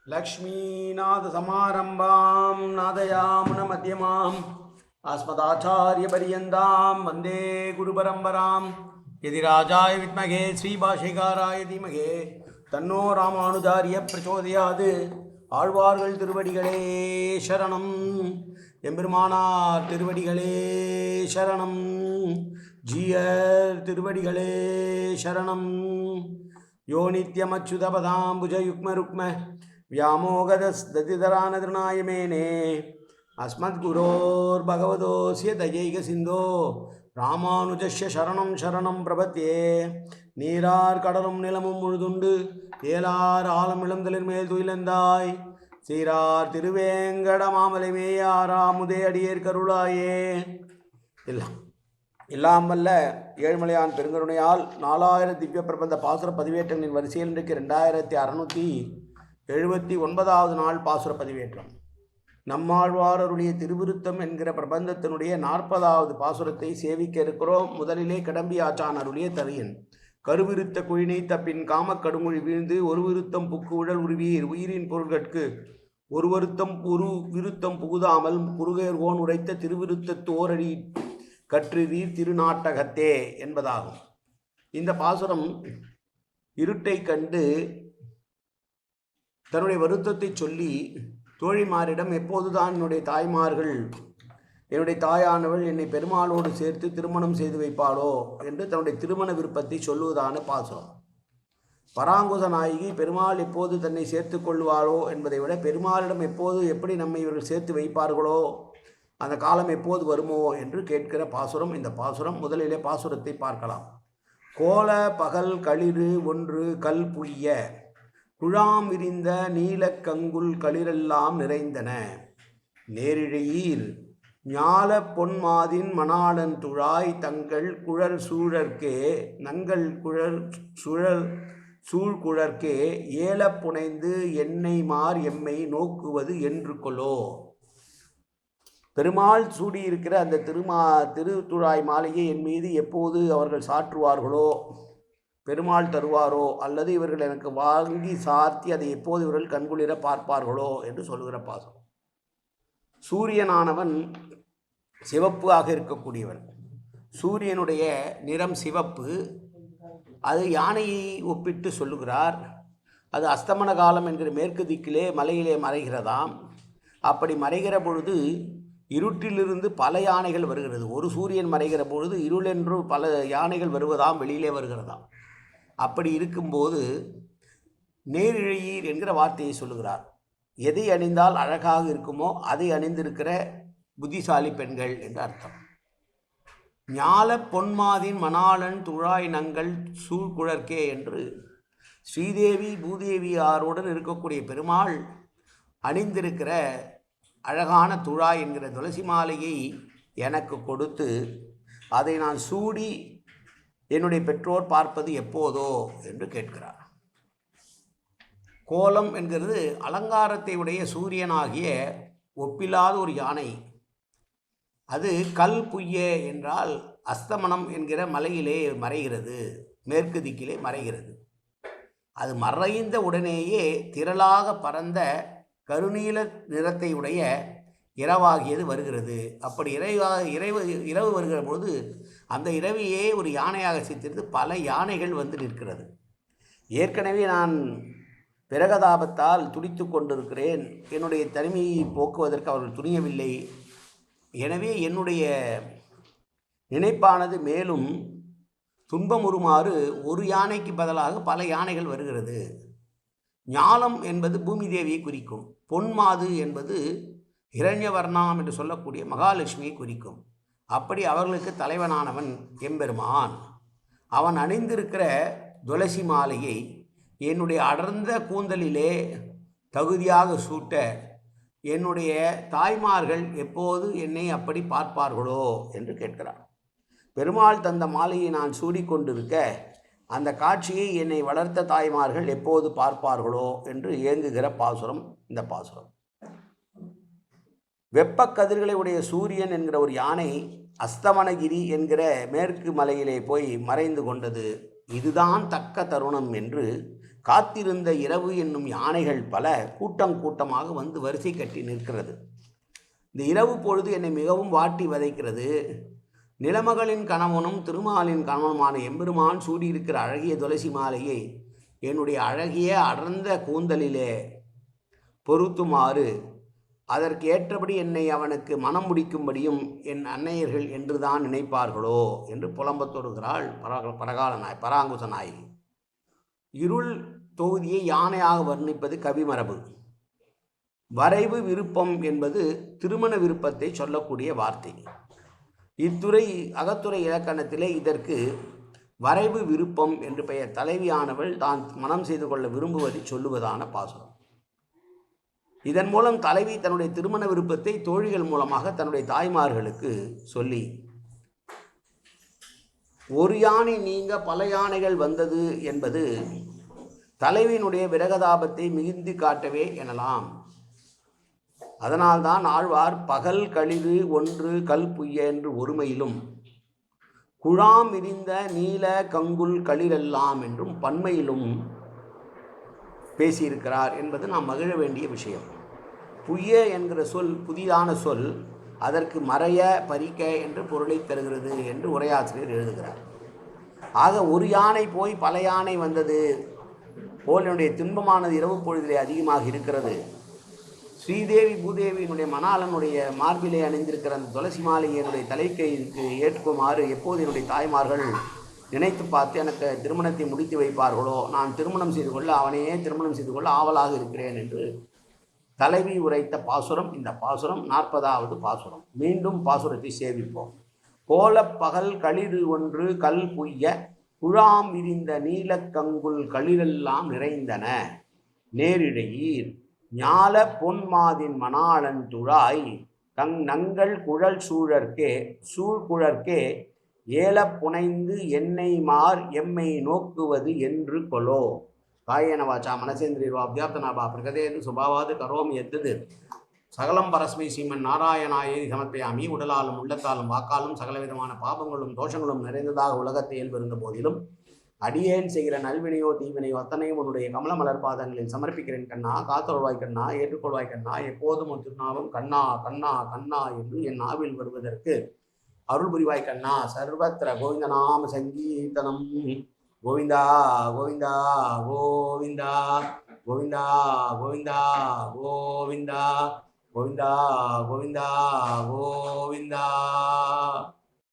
लक्ष्मीनाथसमारम्भां नादयामुनमध्यमाम् अस्मदाचार्यपर्यन्तां वन्दे गुरुपरम्परां यतिराजाय विद्महे श्रीभाष्यकाराय धीमहि तन्नो रामानुजार्य प्रचोदयात् ஆழ்வார்கள் திருவடிகளே சரணம் எம்பெருமானார் திருவடிகளே சரணம் ஜீயர் திருவடிகளே சரணம் யோ நித்யமச்சுதபதாம்புஜயுக்மருக்ம व्यामोगदस्दतिधरानदृणाय मेने अस्मद्गुरोर्भगवतोऽस्य दयैकसिन्धो ராமானுஜஸ்ய சரணம் சரணம் பிரபத்தியே நீரார் கடலும் நிலமும் முழுதுண்டு ஏலார் ஆலம் இளந்தலின் மேல் துயிலந்தாய் சீரார் திருவேங்கட மாமலை மேயாராமுதே அடியேற் கருளாயே. எல்லாம் வல்ல ஏழ்மலையான் பெருங்கருணையால் 4000 திவ்ய பிரபந்த பாசுர பதிவேற்றங்களின் வரிசையில் இன்றைக்கு 2679வது நாள் பாசுர பதிவேற்றம். நம்மாழ்வாரருடைய திருவிருத்தம் என்கிற பிரபந்தத்தினுடைய 40வது பாசுரத்தை சேவிக்க இருக்கிறோம். முதலிலே கடம்பி ஆச்சான் அருளிய தரியன் கருவிருத்த குழினை தப்பின் காமக்கடுமொழி வீழ்ந்து ஒரு விருத்தம் புக்கு உடல் உருவீர் உயிரின் பொருள்கட்கு ஒரு வருத்தம் விருத்தம் புகுதாமல் குறுகேர்கோன் உரைத்த திருவிருத்தத்தோரடி கற்றுவீர் திருநாட்டகத்தே என்பதாகும். இந்த பாசுரம் இருட்டை கண்டு தன்னுடைய வருத்தத்தை சொல்லி தோழிமாரிடம் எப்போதுதான் என்னுடைய தாய்மார்கள் என்னுடைய தாயானவள் என்னை பெருமாளோடு சேர்த்து திருமணம் செய்து வைப்பாளோ என்று தன்னுடைய திருமண விருப்பத்தை சொல்லுவதான பாசுரம். பராங்குச நாயகி பெருமாள் எப்போது தன்னை சேர்த்து கொள்வாளோ என்பதை விட பெருமாளிடம் எப்போது எப்படி நம்மை இவர்கள் சேர்த்து வைப்பார்களோ அந்த காலம் எப்போது வருமோ என்று கேட்கிற பாசுரம் இந்த பாசுரம். முதலிலே பாசுரத்தை பார்க்கலாம். கோல பகல் களிறு ஒன்று கல் புய்ய குழாம் விரிந்த நீலக்கங்குல் களிரெல்லாம் நிறைந்தன நேரிழையீர் ஞால பொன்மாதின் மணாளன் துழாய் தங்கள் குழல் சூழற்கே நங்கள் குழல் சுழல் சூழ்குழற்கே ஏல புனைந்து எண்ணெய் மார் எம்மை நோக்குவது என்று கொலோ. பெருமாள் சூடியிருக்கிற அந்த திருத்துழாய் மாலையை என் மீது எப்போது அவர்கள் சாற்றுவார்களோ, பெருமாள் தருவாரோ, அல்லது இவர்கள் எனக்கு வாங்கி சார்த்தி அதை எப்போது இவர்கள் கண்குளிர பார்ப்பார்களோ என்று சொல்லுகிற பாசம். சூரியனானவன் சிவப்பு ஆக இருக்கக்கூடியவன். சூரியனுடைய நிறம் சிவப்பு. அது யானையை ஒப்பிட்டு சொல்லுகிறார். அது அஸ்தமன காலம் என்கிற மேற்கு திக்கிலே மலையிலே மறைகிறதாம். அப்படி மறைகிற பொழுது இருட்டிலிருந்து பல யானைகள் வருகிறது. ஒரு சூரியன் மறைகிற பொழுது இருளென்று பல யானைகள் வருவதாம், வெளியிலே வருகிறதாம். அப்படி இருக்கும்போது நேரிழையீர் என்கிற வார்த்தையை சொல்லுகிறார். எதை அணிந்தால் அழகாக இருக்குமோ அதை அணிந்திருக்கிற புத்திசாலி பெண்கள் என்று அர்த்தம். ஞால பொன்மாதின் மணாளன் துழாய் நங்கள் சூழ்குழற்கே என்று ஸ்ரீதேவி பூதேவியாருடன் இருக்கக்கூடிய பெருமாள் அணிந்திருக்கிற அழகான துழாய் என்கிற துளசி மாலையை எனக்கு கொடுத்து அதை நான் சூடி என்னுடைய பெற்றோர் பார்ப்பது எப்போதோ என்று கேட்கிறார். கோலம் என்கிறது அலங்காரத்தை உடைய சூரியனாகிய ஒப்பில்லாத ஒரு யானை. அது கல் புய்ய என்றால் அஸ்தமனம் என்கிற மலையிலே மறைகிறது, மேற்கு திக்கிலே மறைகிறது. அது மறைந்த உடனேயே திரளாக பறந்த கருநீல நிறத்தை உடைய இரவாகியது வருகிறது. அப்படி இரவு வருகிற பொழுது அந்த இரவையே ஒரு யானையாக சித்தரித்து பல யானைகள் வந்து நிற்கிறது. ஏற்கனவே நான் பிரகதாபத்தால் துடித்து கொண்டிருக்கிறேன். என்னுடைய தனிமையை போக்குவதற்கு அவர்கள் துணியவில்லை. எனவே என்னுடைய நினைப்பானது மேலும் துன்பமுறுமாறு ஒரு யானைக்கு பதிலாக பல யானைகள் வருகிறது. ஞாலம் என்பது பூமி தேவியை குறிக்கும். பொன்மாது என்பது ஹிரண்யவர்ணாம் என்று சொல்லக்கூடிய மகாலட்சுமியை குறிக்கும். அப்படி அவர்களுக்கு தலைவனானவன் எம்பெருமான். அவன் அணிந்திருக்கிற துளசி மாலையை என்னுடைய அடர்ந்த கூந்தலிலே தகுதியாக சூட்ட என்னுடைய தாய்மார்கள் எப்போது என்னை அப்படி பார்ப்பார்களோ என்று கேட்கிறார். பெருமாள் தந்த மாலையை நான் சூடிக்கொண்டிருக்க அந்த காட்சியை என்னை வளர்த்த தாய்மார்கள் எப்போது பார்ப்பார்களோ என்று ஏங்குகிற பாசுரம் இந்த பாசுரம். வெப்பக்கதிர்களை உடைய சூரியன் என்கிற ஒரு யானை அஸ்தமனகிரி என்கிற மேற்கு மலையிலே போய் மறைந்து கொண்டது. இதுதான் தக்க தருணம் என்று காத்திருந்த இரவு என்னும் யானைகள் பல கூட்டம் கூட்டமாக வந்து வரிசை கட்டி நிற்கிறது. இந்த இரவு பொழுது என்னை மிகவும் வாட்டி வதைக்கிறது. நிலமகளின் கணவனும் திருமாலின் கணவனுமான எம்பெருமான் சூடியிருக்கிற அழகிய துளசி மாலையை என்னுடைய அழகிய அடர்ந்த கூந்தலிலே பொருத்துமாறு அதற்கு ஏற்றபடி என்னை அவனுக்கு மனம் முடிக்கும்படியும் என் அன்னையர்கள் என்றுதான் நினைப்பார்களோ என்று புலம்பத் தொடுகிறாள் பராங்குச நாயகி. இருள் தொகுதியை யானையாக வர்ணிப்பது கவிமரபு. வரைவு விருப்பம் என்பது திருமண விருப்பத்தை சொல்லக்கூடிய வார்த்தை. அகத்துறை இலக்கணத்திலே இதற்கு வரைவு விருப்பம் என்று பெயர். தலைவியானவள் தான் மனம் செய்து கொள்ள விரும்புவதை சொல்லுவதான பாசுரம். இதன் மூலம் தலைவி தன்னுடைய திருமண விருப்பத்தை தோழிகள் மூலமாக தன்னுடைய தாய்மார்களுக்கு சொல்லி, ஒரு யானை நீங்க பல யானைகள் வந்தது என்பது தலைவியினுடைய விரகதாபத்தை மிகுந்து காட்டவே எனலாம். அதனால்தான் ஆழ்வார் பகல் களிறு ஒன்று கல் புய்ய என்று ஒருமையிலும் குழாம் விரிந்த நீல கங்குல் களிரெல்லாம் என்றும் பன்மையிலும் பேசியிருக்கிறார் என்பது நாம் மகிழ வேண்டிய விஷயம். புய்ய என்கிற சொல் புதிதான சொல், அதற்கு மறைய பறிக்க என்று பொருளை தருகிறது என்று உரையாசிரியர் எழுதுகிறார். ஆக ஒரு யானை போய் பல யானை வந்தது போல் என்னுடைய துன்பமானது இரவு பொழுதிலே அதிகமாக இருக்கிறது. ஸ்ரீதேவி பூதேவியினுடைய மணாளனுடைய மார்பிலே அணிந்திருக்கிற அந்த துளசி மாலையை என்னுடைய தலைக்கைக்கு ஏற்றுக்குமாறு எப்போது என்னுடைய தாய்மார்கள் நினைத்து பார்த்து எனக்கு திருமணத்தை முடித்து வைப்பார்களோ நான் திருமணம் செய்து கொள்ள அவனையே திருமணம் செய்து கொள்ள ஆவலாக இருக்கிறேன் என்று தலைவி உரைத்த பாசுரம் இந்த பாசுரம். 40வது பாசுரம். மீண்டும் பாசுரத்தை சேவிப்போம். கோலப்பகல் களிறு ஒன்று கல் புய்ய குழாம் விரிந்த நீலக்கங்குல் களிரெல்லாம் நிறைந்தன நேரிழையீர் ஞால பொன்மாதின் மணாளன் துழாய் நங்கள் குழல் சூழ்குழற்கே ஏல புனைந்து என்னை மார் எம்மை நோக்குவது என்று கொலோ. காயேன வாச்சா மனசேந்திரியோ அபியாப்தனாபா பிரகதேது சுபாவாது கரோம் எத்தது சகலம் பரஸ்மை சீமன் நாராயணாயை சமர்ப்பயாமி. உடலாலும் உள்ளத்தாலும் வாக்காலும் சகலவிதமான பாபங்களும் தோஷங்களும் நிறைந்ததாக உலகத்தை இயல்பிருந்த போதிலும் அடியேன் செய்கிற நல்வினையோ தீவினையோ அத்தனையும் உன்னுடைய கமல மலர் பாதங்களில் சமர்ப்பிக்கிறேன் கண்ணா. காத்தொழுவாய் கண்ணா, ஏற்றுக்கொள்வாய் கண்ணா. எப்போதும் உன் திருநாவும் கண்ணா கண்ணா கண்ணா என்று என் நாவில் வருவதற்கு அருள் புரிவாய் கண்ணா. சர்வத்திர கோவிந்தநாம சங்கீர்த்தனம். கோவிந்தா கோவிந்தா கோவிந்தா கோவிந்தா கோவிந்தா கோவிந்தா கோவிந்தா கோவிந்தா கோவிந்தா.